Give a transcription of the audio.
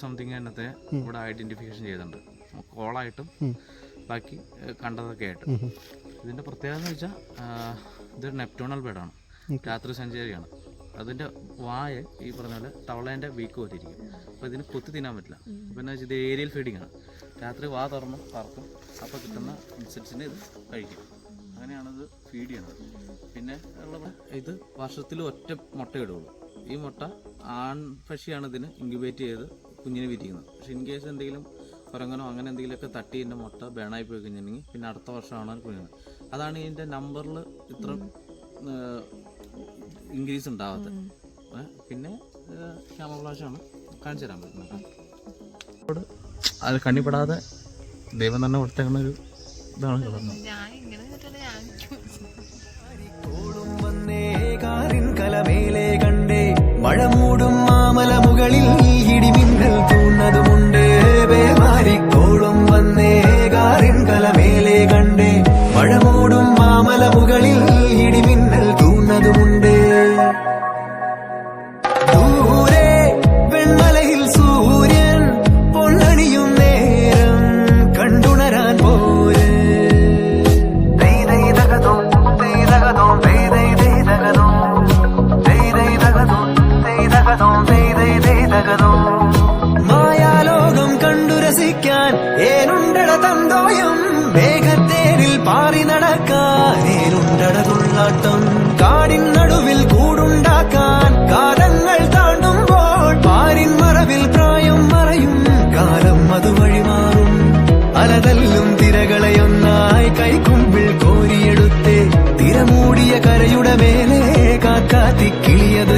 Something എണ്ണത്തെ ഇവിടെ identification ചെയ്തിട്ടുണ്ട്, കോളായിട്ടും ബാക്കി കണ്ടതൊക്കെ ആയിട്ട്. ഇതിന്റെ പ്രത്യേകത എന്ന് വെച്ചാൽ ഇതൊരു നെപ്റ്റൂണൽ ബേഡാണ്, രാത്രി സഞ്ചാരിയാണ്. അതിന്റെ വായ ഈ പറഞ്ഞ പോലെ തവളേന്റെ വീക്ക് പോലിരിക്കും. അപ്പോൾ ഇതിന് കൊത്തി തിന്നാൻ പറ്റില്ല. അപ്പോൾ എന്താ വെച്ചാൽ ഇത് ഏരിയൽ ഫീഡിങ് ആണ്. രാത്രി വാ തുറന്ന് പറക്കും, അപ്പോൾ കിട്ടുന്ന ഇൻസെക്ട്സിനെ ഇത് കഴിക്കും. അങ്ങനെയാണിത് ഫീഡ് ചെയ്യണത്. പിന്നെ ഇത് വർഷത്തിൽ ഒറ്റ മുട്ട ഇടുള്ളൂ. ഈ മുട്ട ആൺപക്ഷിയാണ് ഇതിന് ഇൻക്യുബേറ്റ് ചെയ്ത് കുഞ്ഞിനെ വിരിക്കുന്നത്. പക്ഷെ ഇൻ കേസ് എന്തെങ്കിലും കുരങ്ങനോ അങ്ങനെ എന്തെങ്കിലുമൊക്കെ തട്ടി ഇതിൻ്റെ മുട്ട ബേണായി പോയി കഴിഞ്ഞിട്ടുണ്ടെങ്കിൽ പിന്നെ അടുത്ത വർഷമാണ് കുഞ്ഞിന്. അതാണ് ഇതിൻ്റെ നമ്പറിൽ ഇത്ര ഇൻക്രീസ് ഉണ്ടാവാത്തത്. പിന്നെ ക്യാമോഫ്ലാഷാണ് കാണിച്ചു തരാൻ പറ്റുന്നത്. അത് കണ്ണിപ്പെടാതെ ദൈവം തന്നെ കൊടുത്തേക്കുന്ന ഒരു ഇതാണ് കളർന്നത്. കലമേലെ കണ്ടേ മഴമൂടും മാമല മുകളിൽ ഇടിമിന്നൽ തൂന്നതുമുണ്ട്. മാറിക്കോളും വന്നേ കാറിൻ കലമേലെ കണ്ടേ മഴമൂടും മാമല മുകളിൽ ഇടിമിന്നൽ തൂന്നതുമുണ്ട്. ദൂരെ വെൺമലയിൽ സൂര്യൻ പൊന്നണിയും നേരം കണ്ടുണരാൻ പോര്. മായാലോകം കണ്ടു രസിക്കാൻ ഏനുണ്ടട തന്തോയം, മേഘത്തേരിൽ പാറി നടക്കാൻ ഏനുണ്ടട തുള്ളാട്ടം. കാടിൻ നടുവിൽ കൂടുണ്ടാക്കാൻ കാലങ്ങൾ താണ്ടുമ്പോൾ പാരിൻ മറവിൽ പ്രായം മറയും കാലം അതുവഴി മാറും. അലതല്ലും തിരകളെയൊന്നായി കൈക്കുമ്പിൾ കോരിയെടുത്തേ തിരമൂടിയ കരയുടെ മേലെ കാക്കാത്തി കിളിയതു